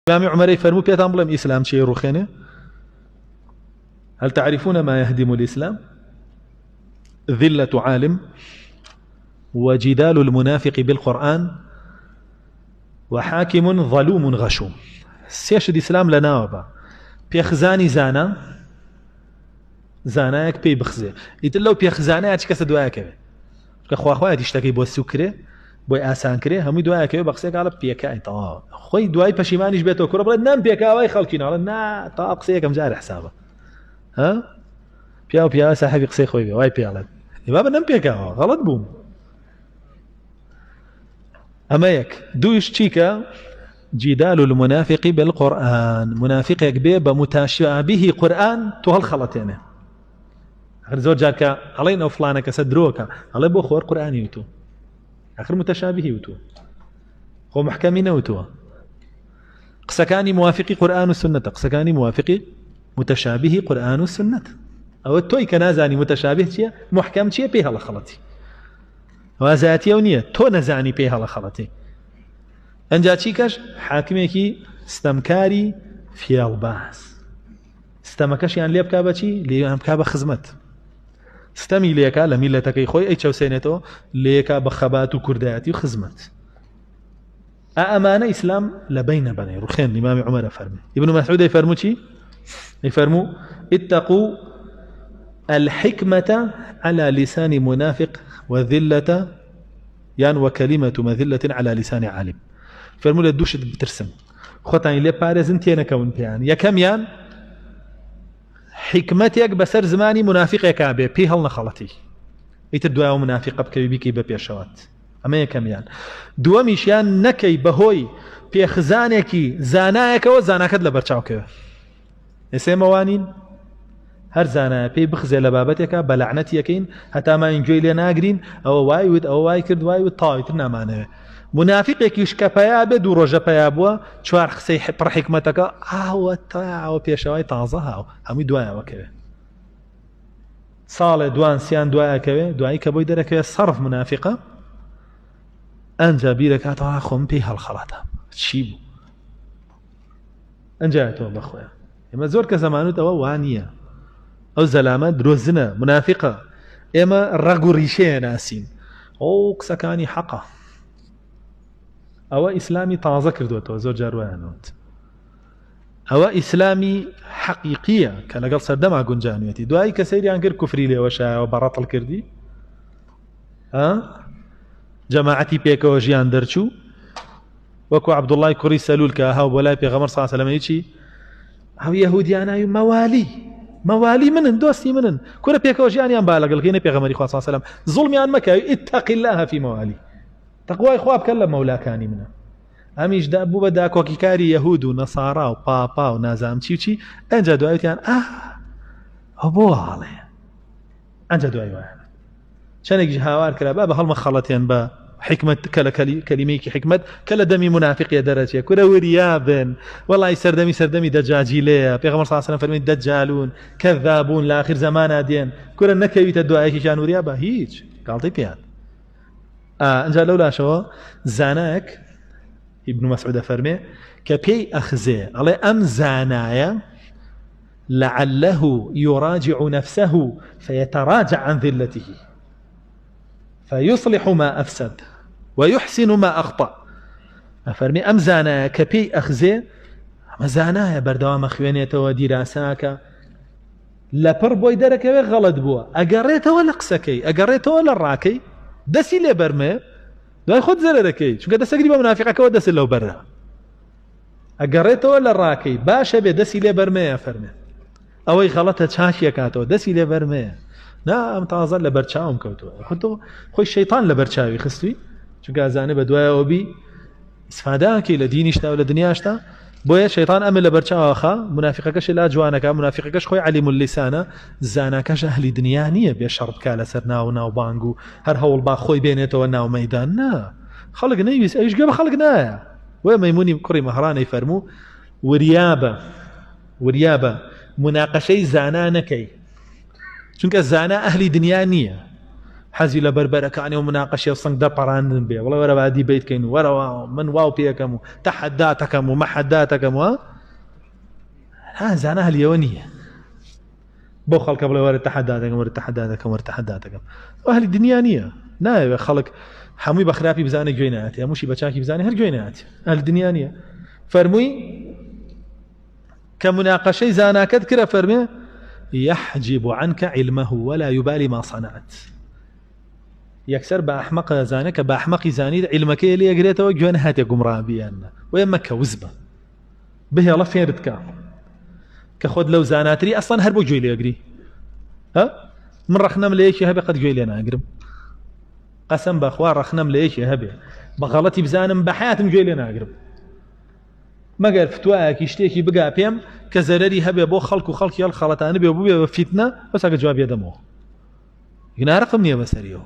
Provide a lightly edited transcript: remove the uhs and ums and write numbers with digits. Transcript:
إمام عمر يفرمو بيتام بلم إسلام شيء روخينه. هل تعرفون ما يهدم الإسلام؟ ذلة عالم، وجدال المنافق بالقرآن، وحاكم ظلوم غشوم. سيش الإسلام لنا وبا بيخزاني زاناك بي بخزي يتلو بيخزاني هاتش كسا دوايا كوي كخوا تشتكي بو السكري بو آسان كري همي دوايا كوي بخزيك على بيكا طا خوي دواي بشيمانيش بيتو كرة بلا نام بيكا واي خلقين على نا طا قصيك مجاري حسابه ها بيا ساحبي قصي خوي واي بيالد يبقى نام بيكا غلط بوم أما يك دوش تشيكا جدال المنافق بالقرآن. منافق يكبي بمتشابه قرآن تو هالخلطين آخر زور جاكا علينا وفلانا كسدروكا علي بو خور قرآن يوتو آخر متشابه يوتو هو محكمين يوتو قسكاني موافقي قرآن والسنة قسكاني موافقي متشابه قرآن والسنة أو التوي كنازاني متشابه تيا محكم تيا بيها لخلطي وازاتي ونية تو نزاني بيها لخلطي انجا چیکش حاکمێکی ستەمکاری فیاڵباز ستەمەکەشیان لێ بکا بەچی لێیان بکا بە خزمەت ستەمی لێکا لە میلەتەکەی خۆی ئەی چەوسێنێتەوە لێکا بە خەبات و کوردایەتی و خزمەت ئەمانە ئیسلام لە بەینە بەنێ ڕوخێن ئیمامی عومەر فەرمێ ابن مسعود يفرمو چی يفرمو اتقوا الحكمة على لسان منافق وذلة يعني وكلمة مذلة على لسان عالم فرمو لە دووشت بترسم خۆتانی لێ پارێزن تێنەکەون پێیان یەکەمیان حکمەتێک بەسەر زمانی منافقێکا بێ پێی هەڵ نەخەڵەتی ئیتر دوایەوە منافقە بکەوی بیکەی بە پێشەوەت ئەمە یەکەمیان دووەمیشیان نەکەی بەهۆی پێخزانێکی زانایەکەوە زاناکەت لە بەرچاوکەوە ئێسێمەوانین هەر زانایە پێی بخزێ لە بابەتێکە بە لەعنەت یەکەین هەتا ماین گوێی لێ ناگرین ئەوە وای وت ئەوە وای کرد وای وت تاویتر نامانەوێ منافقێکیش کە پەیا بێ دوو ڕۆژە پەیا بووە چوار قسەی پڕ حکمەتەکە ئاوە تاوە پێشەوای تازە هاو هەمووی دوایەوەکەوێ ساڵێ دوانسیان دوایەکەوێ دوایی کە بۆی دەرەکەوێ سەرف منافقە ئەنجا بیرەکاتەوە خۆم پێی هەڵخەڵاتە چی بوو ئەنجایەتەوە بەخۆیان ئێمە زۆر کە زەمانوت ئەوە وانییە ئەو زەلامە درۆزنە منافقە ئێمە ڕەگ و ڕیشەیە ناسین ئەو قسەکانی حەقە ئەوە ئیسلامی تازە کردوێتەوە زۆر جاروایانەوت ئەوە ئیسلامی حەقیقیە کە لەگەڵ سەردەما گونجانوێتی دوایی کە سەیریان کرد کوفری لێوەشایەوە بەڕەتڵ کردی جەماعەتی پێکەوە ژیان دەرچوو وەکو عەبدوڵڵای کوڕی سەلول کە هاو بۆ لای پێغەمبەر صلی الله علیه و سلم چی ئەو یەهودیانای مەوالی منن دۆستی منن کورە پێکەوە ژیانیان با لەگەڵ پێغەمبەری خوا صلی الله علیه و سلم زوڵمیان مەکە اتق الله فی موالی تقوای خوا بکە لە مەولاکانی منە ئەمیش بوو بە داکۆکیکاری یەهود و نەسارا و پاپا و نازام چی و چی ئەنجا دوایوتیان ئەو بۆ هاڵەیە ئەنجا دوای وایە چەندێکیش هاوار کرا بە هەڵمە خەڵەتیان بە حکمت کە لە کەلیمەیەکی حکمت کە لە دەمی منافقیە دەرەچێ کورە وریابن وەڵی سەردەمی دەجاجیلەیە پێغەمبەر صلی الله علیه و سلم فەرمووی دەجالون کەذابون لە ئاخر زەمانە دێن کورە نەکەویتە دوایەکیشان وریابە هیچ گاڵتەی پێیان ئەنجا لەولاشەوە زانایەک ابن مسعود فەرمێ کە پێی ئەخزێ ئەڵێ ئەم زانایە لعله يراجع نفسه فيتراجع عن ذلته فيصلح ما أفسد ويحسن ما أخطأ أفرمي أم زانا كبي أخزي أم زانا بردوام خوينيته ودراساك لپر بوي دركوي غلط بوا أقريته ولا قسكي أقريته ولا راكي دسي لي برمي دوای خود زرركي شو قد سقريبا منافقك ودسي لو برا أقريته ولا راكي باشا بدسي لي برمي أفرمي أوي غلطة تشاشي كاتو دسي لي برمي نا ام تازە لە بەرچاوم کەوتووە خۆی شەیطان لە بەرچاوی خستووی چونکە ئازانێ بە دوایەوە بی ئیسفاداکەی لە دینیشتا و لە دنیاشتا بۆیە شەیطان ئەمە لە بەرچاوە خا منافقەکەش لا جوانەکە منافقەکەش خۆی عەلیم اللیسانە زاناکەش ئەهلی دنیا نییە بێ شەڕ بکا لەسەر ناو بانگ و هەر هەوڵ با خۆی بێنێتەوە ناو مەیدان نا خەڵک نەیویست ئەویش گوێ بە خەڵک نایە وێ مەیمونی کوڕی مەهڕانەی فەرموو وریابە مناقەشەی زانا نەکەی چونکە زانا ئەهلی دنیا نییە حەزی لە بەربەرەکانی و مناقەشێ و سنگ دەپەڕاندن بێ، وڵا وەرە با دیبەیت بکەین، وەرەوە من واو پێەکەم و تەحەداتەکەم و مەحەداتەکەم و زانە هەلیەوە نییە بۆ خەڵکە بڵێ وەرە تەحەداتەکەم وەرە تەحەداتەکەم وەرە تەحەداتەکەم، هەلی دنیا نییە، ناوێ خەڵک هەمووی بە خراپی بزانێ گوێی نایەتی، هەمووشی بە چاکی بزانێ هەر گوێی نایەتی، هەل دنیا نییە. فەرمووی کە مناقەشەی زاناکەت کرە فەرمێ يحجب عنك علمه ولا يبالي ما صنعت. يكسر بأحمق زانك بأحمق زانيد علمك اللي يقريته وجوان هاتي قمران بيانا ويمك وزبة به الله فين ردكا كخد لو زاناتري أصلا هربو جوي لي يقري ها من رخنم ليش يهبي قد جوي لنا أقرب قسم بأخوار رخنم ليش يهبي بغلطي بزانم بحياتم جوي لنا أقرب ما قال فتواك يشتكي بقى بيم كزرري هبي بو خلق وخلق يال خلطان بي وبو فتنة بس أقل جواب يدموه يقنا رقم نية بسريو